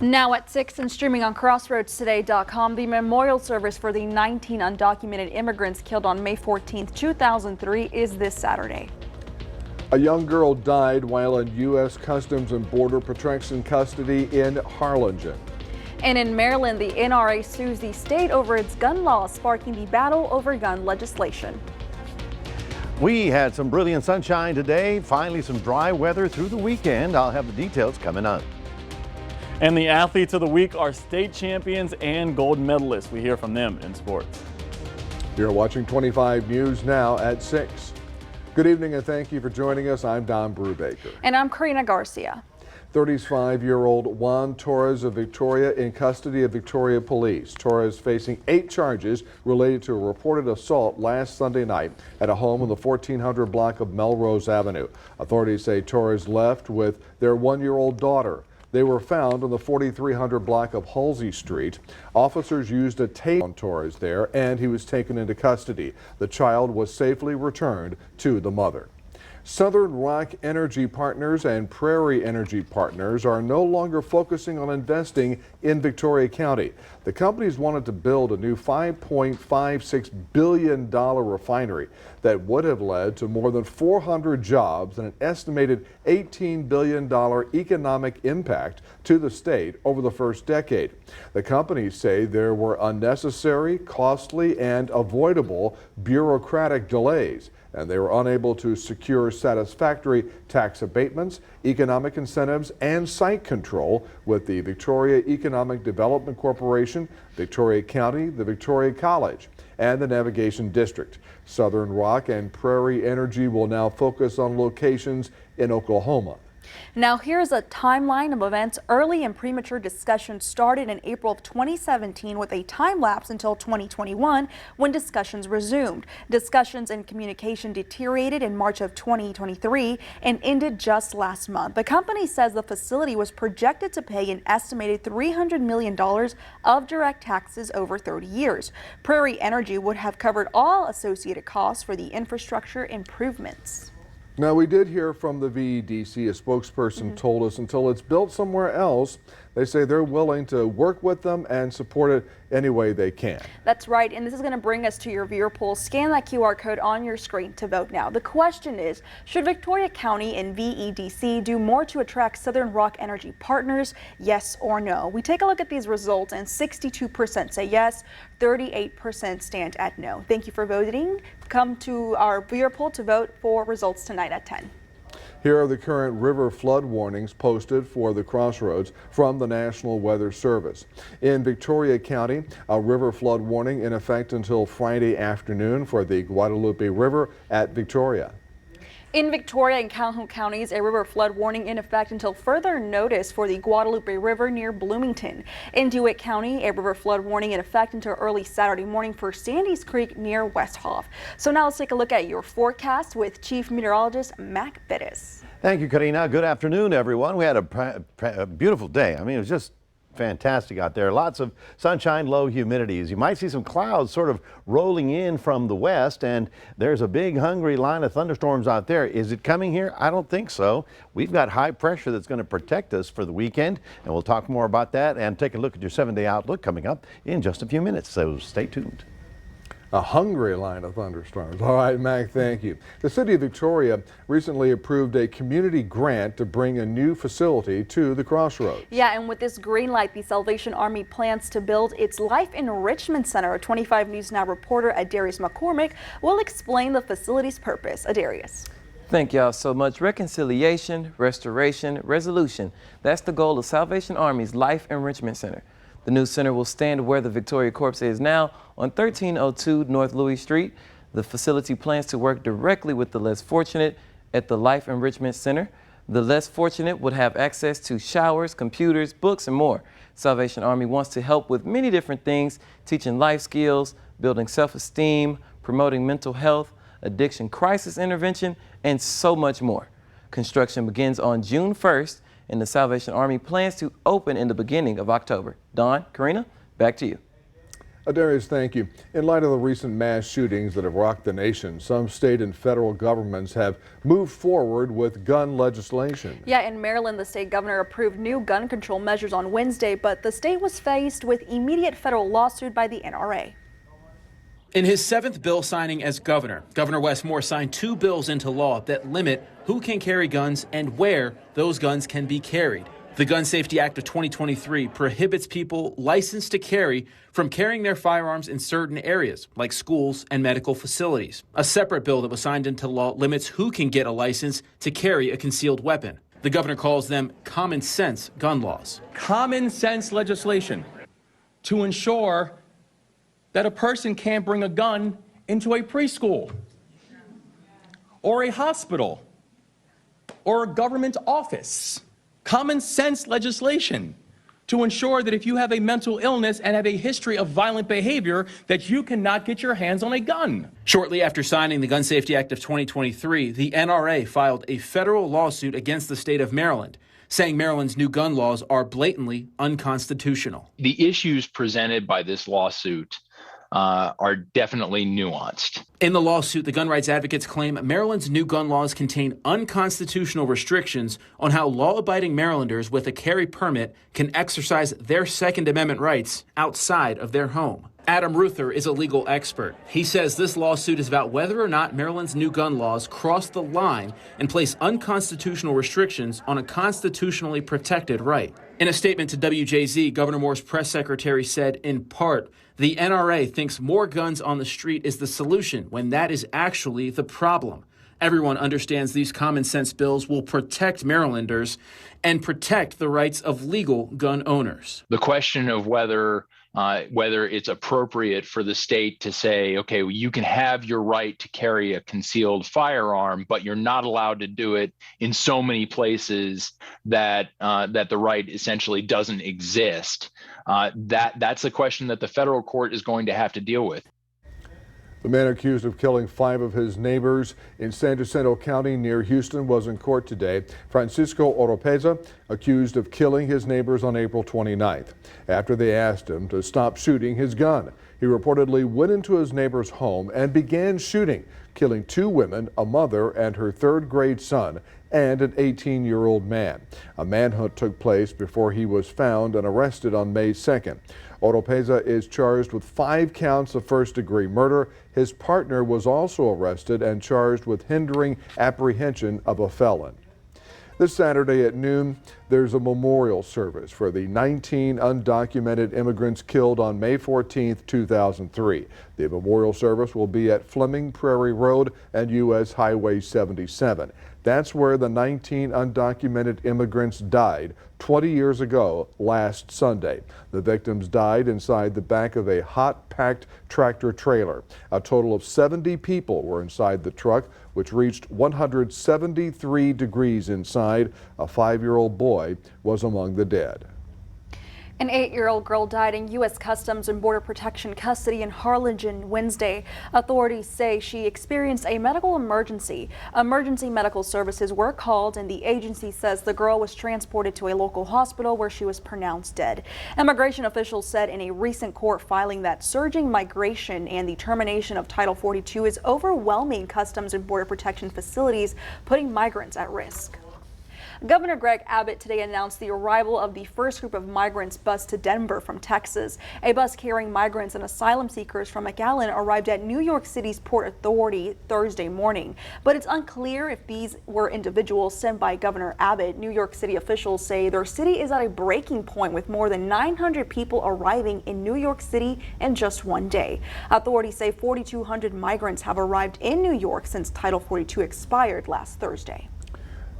Now at 6 and streaming on CrossroadsToday.com, the memorial service for the 19 undocumented immigrants killed on May 14, 2003 is this Saturday. A young girl died while in U.S. Customs and Border Protection custody in Harlingen. And in Maryland, the NRA sues the state over its gun laws, sparking the battle over gun legislation. We had some brilliant sunshine today, finally some dry weather through the weekend. I'll have the details coming up. And the athletes of the week are state champions and gold medalists. We hear from them in sports. You're watching 25 News now at 6. Good evening and thank you for joining us. I'm Don Brubaker. And I'm Karina Garcia. 35-year-old Juan Torres of Victoria in custody of Victoria Police. Torres facing 8 charges related to a reported assault last Sunday night at a home in the 1400 block of Melrose Avenue. Authorities say Torres left with their 1-year-old daughter. They were found on the 4300 block of Halsey Street. Officers used a taser on Torres there, and he was taken into custody. The child was safely returned to the mother. Southern Rock Energy Partners and Prairie Energy Partners are no longer focusing on investing in Victoria County. The companies wanted to build a new $5.56 billion refinery that would have led to more than 400 jobs and an estimated $18 billion economic impact to the state over the first decade. The companies say there were unnecessary, costly, and avoidable bureaucratic delays, and they were unable to secure satisfactory tax abatements, economic incentives, and site control with the Victoria Economic Development Corporation, Victoria County, the Victoria College, and the Navigation District. Southern Rock and Prairie Energy will now focus on locations in Oklahoma. Now here's a timeline of events. Early and premature discussions started in April of 2017 with a time lapse until 2021 when discussions resumed. Discussions and communication deteriorated in March of 2023 and ended just last month. The company says the facility was projected to pay an estimated $300 million of direct taxes over 30 years. Prairie Energy would have covered all associated costs for the infrastructure improvements. Now, we did hear from the VEDC. A spokesperson told us until it's built somewhere else, they say they're willing to work with them and support it any way they can. That's right, and this is going to bring us to your viewer poll. Scan that QR code on your screen to vote now. The question is, should Victoria County and VEDC do more to attract Southern Rock Energy Partners, yes or no? We take a look at these results and 62% say yes, 38% stand at no. Thank you for voting. Come to our viewer poll to vote for results tonight at 10. Here are the current river flood warnings posted for the Crossroads from the National Weather Service. In Victoria County, a river flood warning in effect until Friday afternoon for the Guadalupe River at Victoria. In Victoria and Calhoun counties, a river flood warning in effect until further notice for the Guadalupe River near Bloomington. In DeWitt County, a river flood warning in effect until early Saturday morning for Sandys Creek near Westhoff. So now let's take a look at your forecast with Chief Meteorologist Mac Bettis. Thank you, Karina. Good afternoon, everyone. We had a beautiful day. I mean, it was just fantastic out there. Lots of sunshine, low humidities. You might see some clouds sort of rolling in from the west, and there's a big hungry line of thunderstorms out there. Is it coming here? I don't think so. We've got high pressure that's going to protect us for the weekend, and we'll talk more about that and take a look at your 7-day outlook coming up in just a few minutes, so stay tuned. A hungry line of thunderstorms. All right, Mac, thank you. The city of Victoria recently approved a community grant to bring a new facility to the Crossroads. Yeah, and with this green light, the Salvation Army plans to build its Life Enrichment Center. 25 News Now reporter Adarius McCormick will explain the facility's purpose. Adarius. Thank y'all so much. Reconciliation, restoration, resolution. That's the goal of Salvation Army's Life Enrichment Center. The new center will stand where the Victoria Corps is now on 1302 North Louis Street. The facility plans to work directly with the less fortunate at the Life Enrichment Center. The less fortunate would have access to showers, computers, books, and more. Salvation Army wants to help with many different things, teaching life skills, building self-esteem, promoting mental health, addiction crisis intervention, and so much more. Construction begins on June 1st. And the Salvation Army plans to open in the beginning of October. Dawn, Karina, back to you. Darius, thank you. In light of the recent mass shootings that have rocked the nation, some state and federal governments have moved forward with gun legislation. Yeah, in Maryland, the state governor approved new gun control measures on Wednesday, but the state was faced with immediate federal lawsuit by the NRA. In his 7th bill signing as governor, Governor Wes Moore signed 2 bills into law that limit who can carry guns and where those guns can be carried. The Gun Safety Act of 2023 prohibits people licensed to carry from carrying their firearms in certain areas, like schools and medical facilities. A separate bill that was signed into law limits who can get a license to carry a concealed weapon. The governor calls them common sense gun laws. Common sense legislation to ensure that a person can't bring a gun into a preschool or a hospital or a government office. Common sense legislation to ensure that if you have a mental illness and have a history of violent behavior, that you cannot get your hands on a gun. Shortly after signing the Gun Safety Act of 2023, the NRA filed a federal lawsuit against the state of Maryland, saying Maryland's new gun laws are blatantly unconstitutional. The issues presented by this lawsuit are definitely nuanced. In the lawsuit, the gun rights advocates claim Maryland's new gun laws contain unconstitutional restrictions on how law-abiding Marylanders with a carry permit can exercise their Second Amendment rights outside of their home. Adam Ruther is a legal expert. He says this lawsuit is about whether or not Maryland's new gun laws cross the line and place unconstitutional restrictions on a constitutionally protected right. In a statement to WJZ, Governor Moore's press secretary said, in part, the NRA thinks more guns on the street is the solution when that is actually the problem. Everyone understands these common sense bills will protect Marylanders and protect the rights of legal gun owners. The question of whether it's appropriate for the state to say, okay, well, you can have your right to carry a concealed firearm, but you're not allowed to do it in so many places that the right essentially doesn't exist. That's a question that the federal court is going to have to deal with. The man accused of killing 5 of his neighbors in San Jacinto County near Houston was in court today. Francisco Oropeza, accused of killing his neighbors on April 29th after they asked him to stop shooting his gun. He reportedly went into his neighbor's home and began shooting, killing 2 women, a mother and her 3rd grade son, and an 18-year-old man. A manhunt took place before he was found and arrested on May 2nd. Oropeza is charged with 5 counts of first-degree murder. His partner was also arrested and charged with hindering apprehension of a felon. This Saturday at noon, there's a memorial service for the 19 undocumented immigrants killed on May 14, 2003. The memorial service will be at Fleming Prairie Road and U.S. Highway 77. That's where the 19 undocumented immigrants died 20 years ago last Sunday. The victims died inside the back of a hot-packed tractor trailer. A total of 70 people were inside the truck, which reached 173 degrees inside. A 5-year-old boy was among the dead. An 8-year-old girl died in U.S. Customs and Border Protection custody in Harlingen Wednesday. Authorities say she experienced a medical emergency. Emergency medical services were called, and the agency says the girl was transported to a local hospital where she was pronounced dead. Immigration officials said in a recent court filing that surging migration and the termination of Title 42 is overwhelming Customs and Border Protection facilities, putting migrants at risk. Governor Greg Abbott today announced the arrival of the first group of migrants bus to Denver from Texas. A bus carrying migrants and asylum seekers from McAllen arrived at New York City's Port Authority Thursday morning. But it's unclear if these were individuals sent by Governor Abbott. New York City officials say their city is at a breaking point with more than 900 people arriving in New York City in just one day. Authorities say 4,200 migrants have arrived in New York since Title 42 expired last Thursday.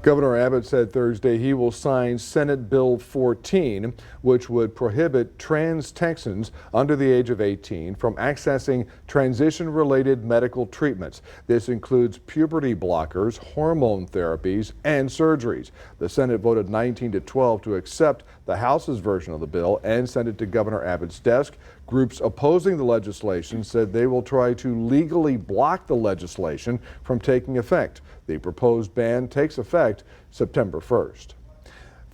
Governor Abbott said Thursday he will sign Senate Bill 14, which would prohibit trans Texans under the age of 18 from accessing transition-related medical treatments. This includes puberty blockers, hormone therapies, and surgeries. The Senate voted 19-12 to accept the House's version of the bill and send it to Governor Abbott's desk. Groups opposing the legislation said they will try to legally block the legislation from taking effect. The proposed ban takes effect September 1st.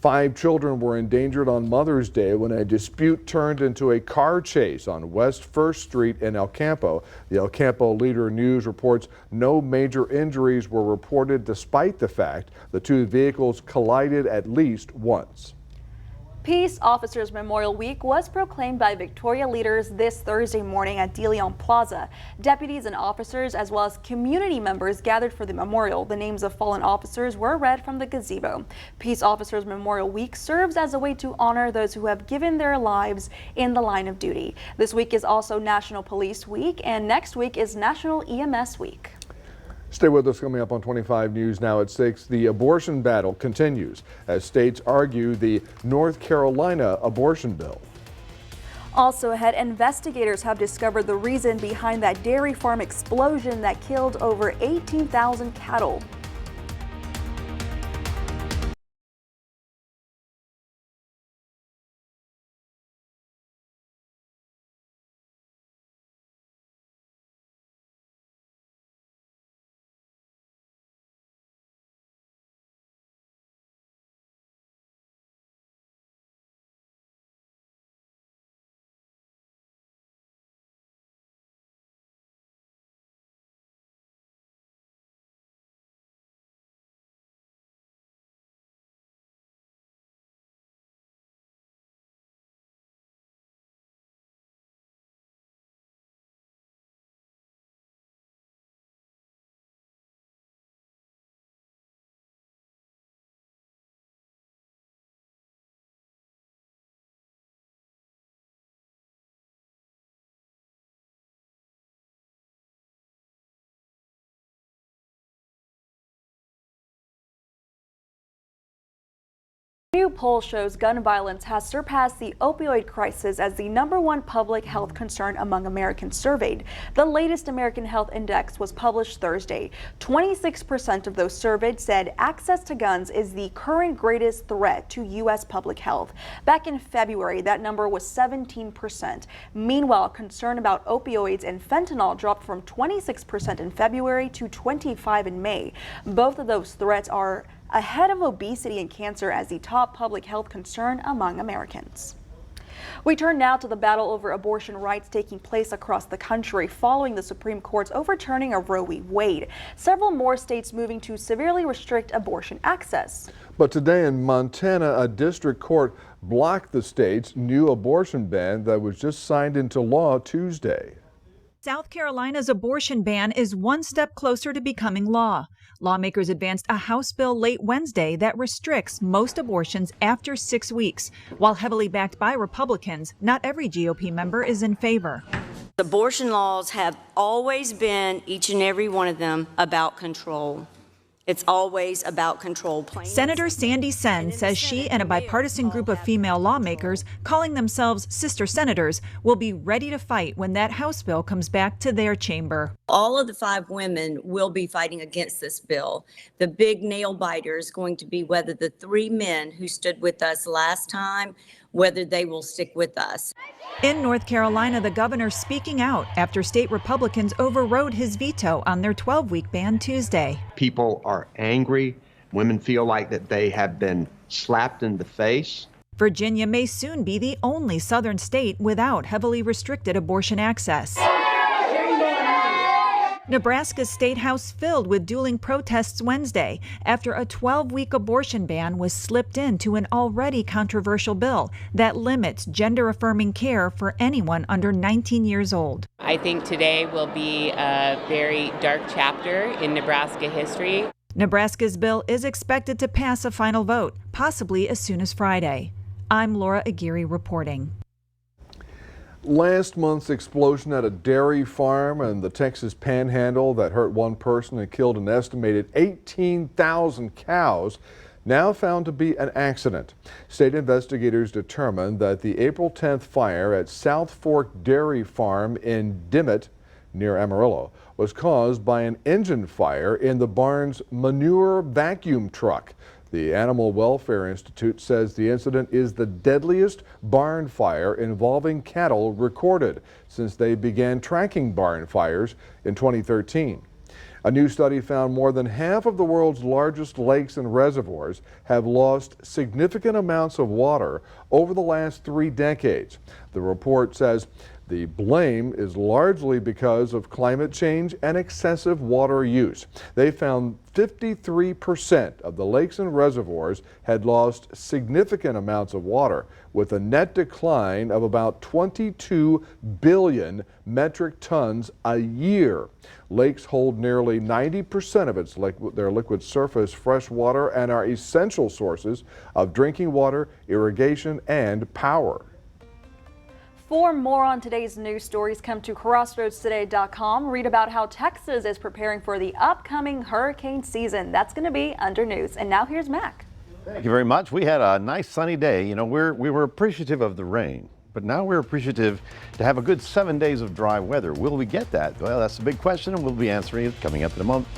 5 children were endangered on Mother's Day when a dispute turned into a car chase on West 1st Street in El Campo. The El Campo Leader News reports no major injuries were reported despite the fact the 2 vehicles collided at least once. Peace Officers Memorial Week was proclaimed by Victoria leaders this Thursday morning at De Leon Plaza. Deputies and officers as well as community members gathered for the memorial. The names of fallen officers were read from the gazebo. Peace Officers Memorial Week serves as a way to honor those who have given their lives in the line of duty. This week is also National Police Week, and next week is National EMS Week. Stay with us. Coming up on 25 News now at 6. The abortion battle continues as states argue the North Carolina abortion bill. Also ahead, investigators have discovered the reason behind that dairy farm explosion that killed over 18,000 cattle. A new poll shows gun violence has surpassed the opioid crisis as the #1 public health concern among Americans surveyed. The latest American Health Index was published Thursday. 26% of those surveyed said access to guns is the current greatest threat to U.S. public health. Back in February, that number was 17%. Meanwhile, concern about opioids and fentanyl dropped from 26% in February to 25% in May. Both of those threats are ahead of obesity and cancer as the top public health concern among Americans. We turn now to the battle over abortion rights taking place across the country following the Supreme Court's overturning of Roe v. Wade. Several more states moving to severely restrict abortion access. But today in Montana, a district court blocked the state's new abortion ban that was just signed into law Tuesday. South Carolina's abortion ban is one step closer to becoming law. Lawmakers advanced a House bill late Wednesday that restricts most abortions after 6 weeks. While heavily backed by Republicans, not every GOP member is in favor. Abortion laws have always been, each and every one of them, about control. It's always about control. Senator Sandy Senn says she and a bipartisan group of female lawmakers, calling themselves sister senators, will be ready to fight when that House bill comes back to their chamber. All of the 5 women will be fighting against this bill. The big nail biter is going to be whether the 3 men who stood with us last time, whether they will stick with us. In North Carolina, the governor speaking out after state Republicans overrode his veto on their 12-week ban Tuesday. People are angry. Women feel like that they have been slapped in the face. Virginia may soon be the only southern state without heavily restricted abortion access. Nebraska's state house filled with dueling protests Wednesday after a 12-week abortion ban was slipped into an already controversial bill that limits gender-affirming care for anyone under 19 years old. I think today will be a very dark chapter in Nebraska history. Nebraska's bill is expected to pass a final vote, possibly as soon as Friday. I'm Laura Aguirre reporting. Last month's explosion at a dairy farm in the Texas Panhandle that hurt 1 person and killed an estimated 18,000 cows now found to be an accident. State investigators determined that the April 10th fire at South Fork Dairy Farm in Dimmitt near Amarillo was caused by an engine fire in the barn's manure vacuum truck. The Animal Welfare Institute says the incident is the deadliest barn fire involving cattle recorded since they began tracking barn fires in 2013. A new study found more than half of the world's largest lakes and reservoirs have lost significant amounts of water over the last 3 decades. The report says the blame is largely because of climate change and excessive water use. They found 53% of the lakes and reservoirs had lost significant amounts of water, with a net decline of about 22 billion metric tons a year. Lakes hold nearly 90% of their liquid surface fresh water and are essential sources of drinking water, irrigation, and power. For more on today's news stories, come to crossroadstoday.com. Read about how Texas is preparing for the upcoming hurricane season. That's going to be under news. And now here's Mac. Thank you very much. We had a nice sunny day. You know, we were appreciative of the rain, but now we're appreciative to have a good 7 days of dry weather. Will we get that? Well, that's a big question, and we'll be answering it coming up in a moment.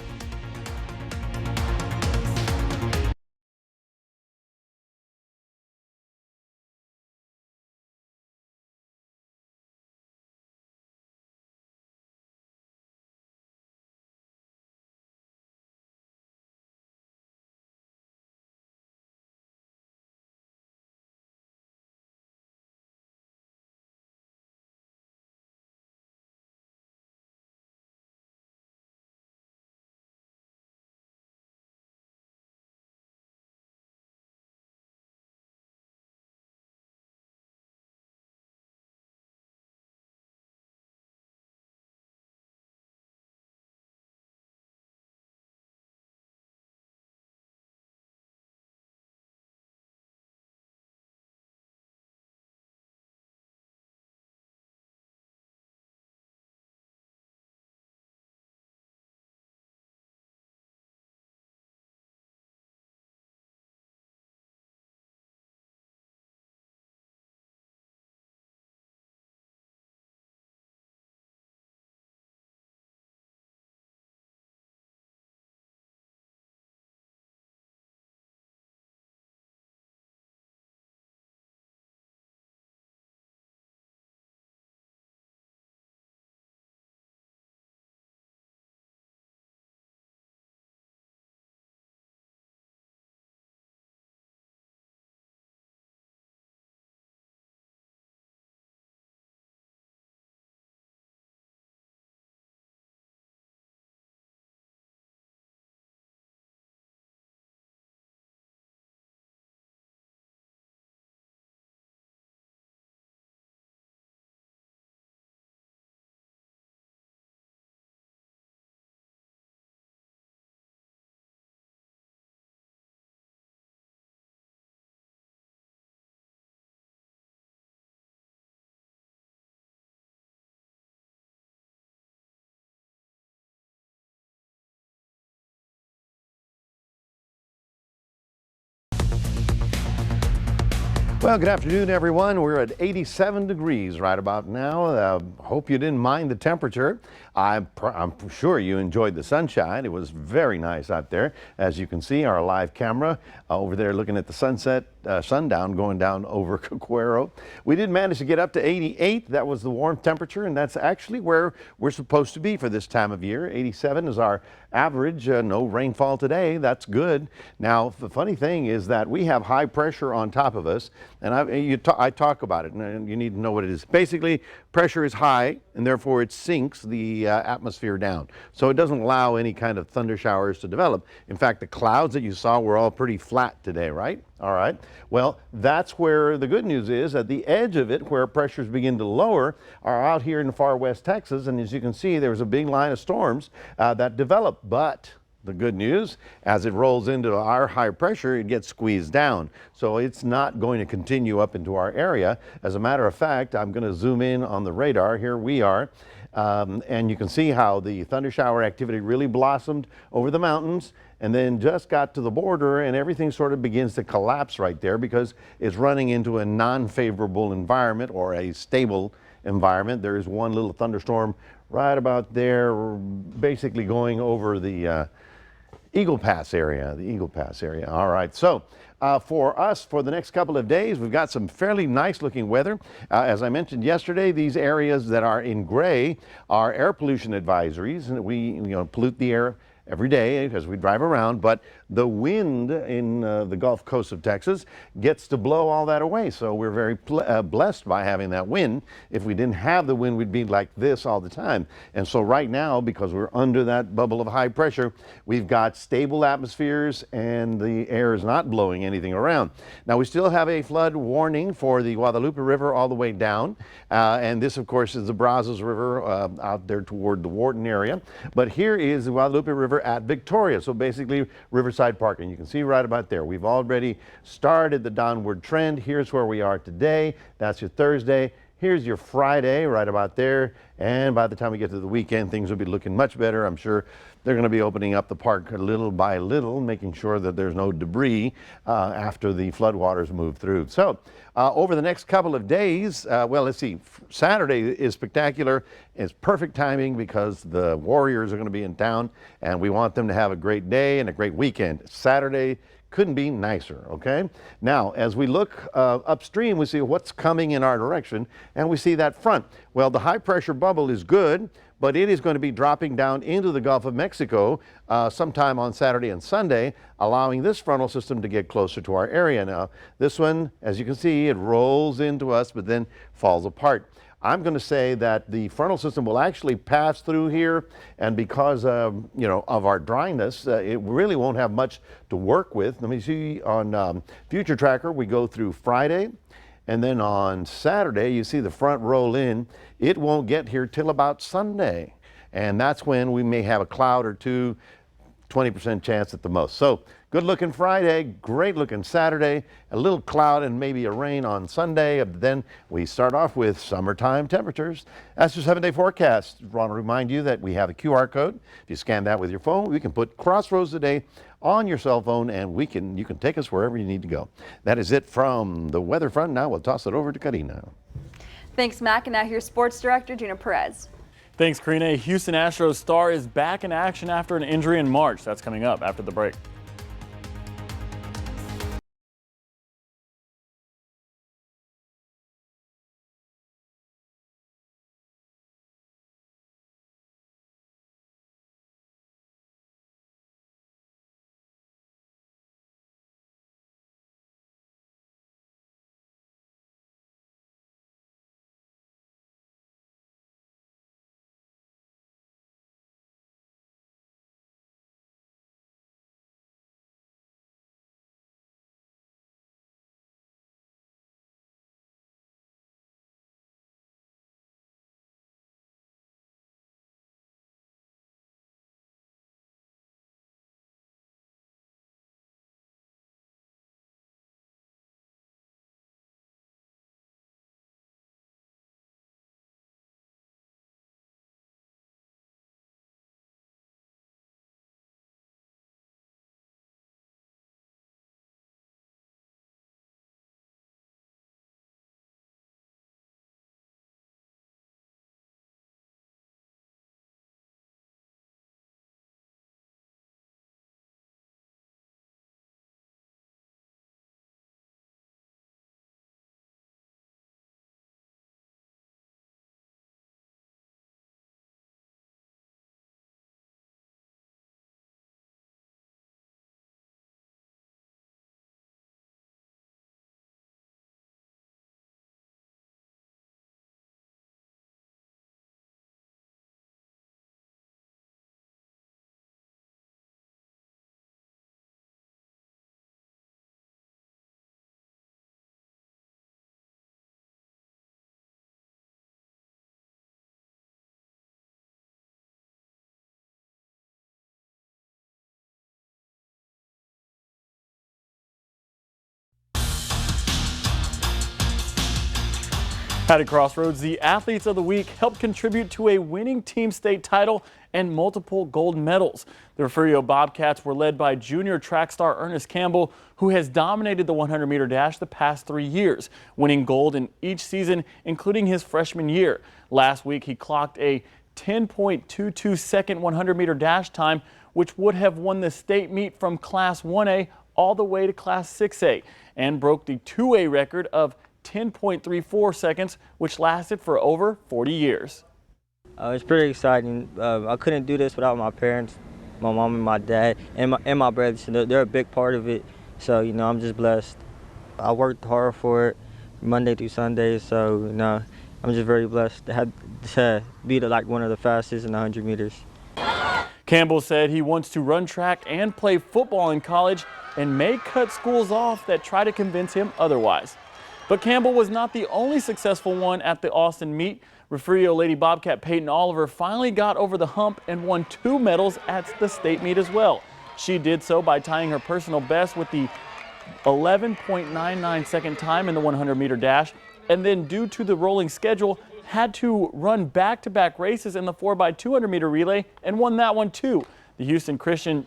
Well, good afternoon, everyone. We're at 87 degrees right about now. Hope you didn't mind the temperature. I'm sure you enjoyed the sunshine. It was very nice out there. As you can see, our live camera over there looking at the sundown going down over Coquero. We did manage to get up to 88. That was the warm temperature, and that's actually where we're supposed to be for this time of year. 87 is our average. No rainfall today. That's good. Now, the funny thing is that we have high pressure on top of us, and I talk about it, and you need to know what it is. Basically, pressure is high, and therefore it sinks the atmosphere down. So it doesn't allow any kind of thunder showers to develop. In fact, the clouds that you saw were all pretty flat today, right? All right. Well, that's where the good news is. At the edge of it, where pressures begin to lower, are out here in far west Texas. And as you can see, there's a big line of storms that develop. But the good news, as it rolls into our high pressure, it gets squeezed down. So it's not going to continue up into our area. As a matter of fact, I'm going to zoom in on the radar. Here we are. And you can see how the thunder shower activity really blossomed over the mountains and then just got to the border, and everything sort of begins to collapse right there because it's running into a non-favorable environment or a stable environment. There is one little thunderstorm right about there, basically going over the Eagle Pass area, the Eagle Pass area. All right, so for us, for the next couple of days, we've got some fairly nice looking weather. As I mentioned yesterday, these areas that are in gray are air pollution advisories, and we pollute the air every day as we drive around, but the wind in the Gulf Coast of Texas gets to blow all that away. So we're very blessed by having that wind. If we didn't have the wind, we'd be like this all the time. And so right now, because we're under that bubble of high pressure, we've got stable atmospheres and the air is not blowing anything around. Now we still have a flood warning for the Guadalupe River all the way down. And this, of course, is the Brazos River out there toward the Wharton area. But here is the Guadalupe River at Victoria. So basically Riverside Park, and you can see right about there. We've already started the downward trend. Here's where we are today. That's your Thursday. Here's your Friday right about there. And by the time we get to the weekend, things will be looking much better. I'm sure they're going to be opening up the park little by little, making sure that there's no debris after the floodwaters move through. So over the next couple of days, well, let's see, Saturday is spectacular. It's perfect timing because the Warriors are going to be in town and we want them to have a great day and a great weekend. Saturday couldn't be nicer, okay? Now, as we look upstream, we see what's coming in our direction, and we see that front. Well, the high pressure bubble is good, but it is going to be dropping down into the Gulf of Mexico sometime on Saturday and Sunday, allowing this frontal system to get closer to our area now. This one, as you can see, it rolls into us, but then falls apart. I'm going to say that the frontal system will actually pass through here, and because of our dryness, it really won't have much to work with. Let me see on Future Tracker, we go through Friday, and then on Saturday, you see the front roll in. It won't get here till about Sunday, and that's when we may have a cloud or two, 20% chance at the most. So good looking Friday, great looking Saturday, a little cloud and maybe a rain on Sunday. Then we start off with summertime temperatures. That's your 7-day forecast. I want to remind you that we have a QR code. If you scan that with your phone, we can put Crossroads Today on your cell phone and you can take us wherever you need to go. That is it from the weather front. Now we'll toss it over to Karina. Thanks, Mac. And now here's Sports Director Gina Perez. Thanks, Karina. Houston Astros star is back in action after an injury in March. That's coming up after the break. At Crossroads, the Athletes of the Week helped contribute to a winning team state title and multiple gold medals. The Refugio Bobcats were led by junior track star Ernest Campbell, who has dominated the 100-meter dash the past 3 years, winning gold in each season, including his freshman year. Last week, he clocked a 10.22 second 100-meter dash time, which would have won the state meet from Class 1A all the way to Class 6A and broke the 2A record of 10.34 seconds, which lasted for over 40 years. It's pretty exciting. I couldn't do this without my parents, my mom and my dad, and my brothers. They're a big part of it. So, I'm just blessed. I worked hard for it Monday through Sunday. So, I'm just very blessed to be one of the fastest in the 100 meters. Campbell said he wants to run track and play football in college and may cut schools off that try to convince him otherwise. But Campbell was not the only successful one at the Austin meet. Refugio Lady Bobcat Peyton Oliver finally got over the hump and won 2 medals at the state meet as well. She did so by tying her personal best with the 11.99 second time in the 100-meter dash, and then due to the rolling schedule, had to run back-to-back races in the 4x200 meter relay and won that one too. The Houston Christian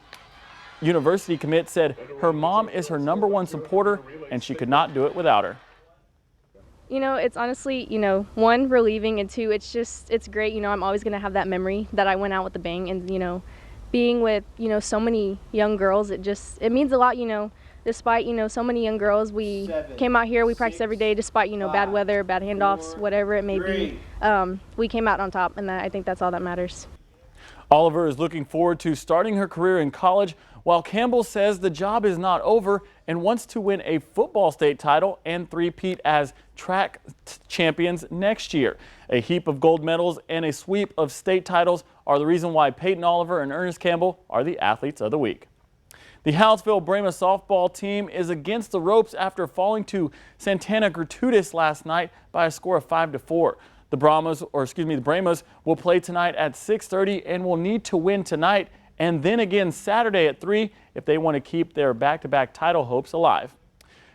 University commit said her mom is her #1 supporter and she could not do it without her. It's honestly, one, relieving, and two, it's great. I'm always going to have that memory that I went out with a bang, and, being with, so many young girls, it means a lot, despite, so many young girls. We came out here, we practiced every day despite, bad weather, bad handoffs, whatever it may be. We came out on top, and I think that's all that matters. Oliver is looking forward to starting her career in college, while Campbell says the job is not over and wants to win a football state title and three-peat as track champions next year. A heap of gold medals and a sweep of state titles are the reason why Peyton Oliver and Ernest Campbell are the athletes of the week. The Hallettsville-Brahma softball team is against the ropes after falling to Santana Gratuitous last night by a score of 5-4. The Brahmas will play tonight at 6:30 and will need to win tonight and then again Saturday at 3 if they want to keep their back-to-back title hopes alive.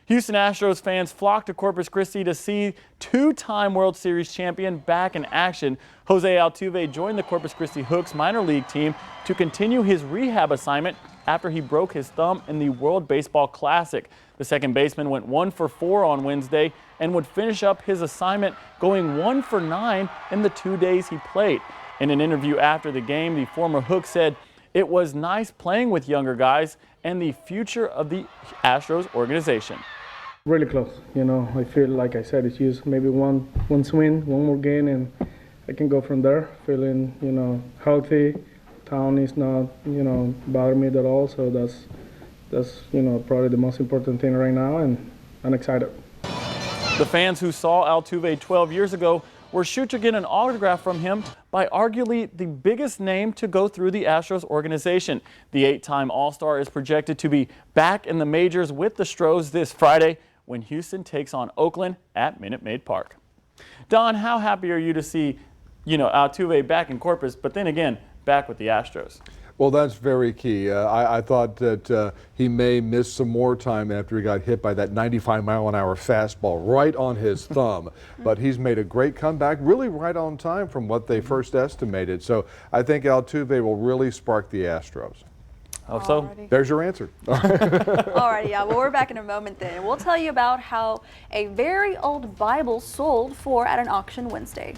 Houston Astros fans flocked to Corpus Christi to see two-time World Series champion back in action. Jose Altuve joined the Corpus Christi Hooks minor league team to continue his rehab assignment after he broke his thumb in the World Baseball Classic. The second baseman went 1 for 4 on Wednesday and would finish up his assignment going 1 for 9 in the 2 days he played. In an interview after the game, the former Hook said, "It was nice playing with younger guys and the future of the Astros organization." Really close, I feel like I said, it's just maybe one swing, one more game, and I can go from there, feeling, healthy. Town is not, bothering me at all, so that's probably the most important thing right now, and I'm excited. The fans who saw Altuve 12 years ago were sure to get an autograph from him by arguably the biggest name to go through the Astros organization. The 8-time All-Star is projected to be back in the majors with the Stros this Friday when Houston takes on Oakland at Minute Maid Park. Don, how happy are you to see, Altuve back in Corpus, but then again, back with the Astros? Well, that's very key. I thought that he may miss some more time after he got hit by that 95-mile-an-hour fastball right on his thumb. But he's made a great comeback, really right on time from what they first estimated. So I think Altuve will really spark the Astros. Hope so. Alrighty. There's your answer. Alrighty, yeah. Well, we're back in a moment then. We'll tell you about how a very old Bible sold for at an auction Wednesday.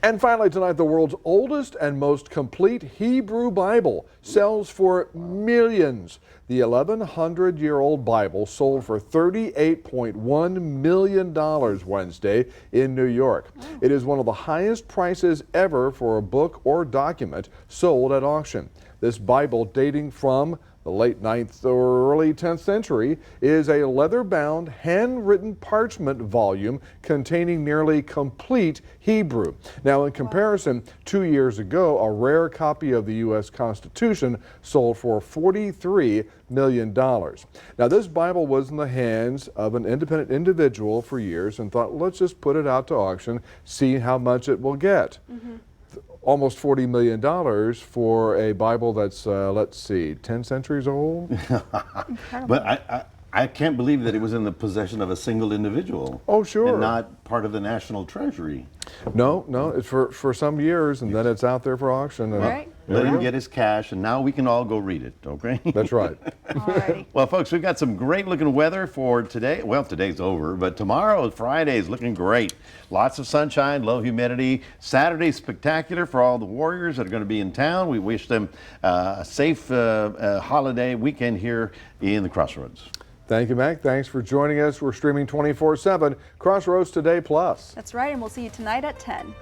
And finally tonight, the world's oldest and most complete Hebrew Bible sells for millions. The 1,100-year-old Bible sold for $38.1 million Wednesday in New York. It is one of the highest prices ever for a book or document sold at auction. This Bible, dating from the late 9th or early 10th century, is a leather-bound, handwritten parchment volume containing nearly complete Hebrew. Now, in comparison, 2 years ago, a rare copy of the U.S. Constitution sold for $43 million. Now, this Bible was in the hands of an independent individual for years and thought, let's just put it out to auction, see how much it will get. Almost $40 million for a Bible that's, let's see, 10 centuries old? But I can't believe that it was in the possession of a single individual. Oh, sure. And not part of the national treasury. No, it's for some years, and then it's out there for auction. And Right. Let him get his cash, and now we can all go read it, okay? That's right. Alrighty. Well, folks, we've got some great looking weather for today. Well, today's over, but tomorrow, Friday, is looking great. Lots of sunshine, low humidity. Saturday's spectacular for all the Warriors that are going to be in town. We wish them a safe holiday weekend here in the Crossroads. Thank you, Mac. Thanks for joining us. We're streaming 24/7, Crossroads Today Plus. That's right, and we'll see you tonight at 10.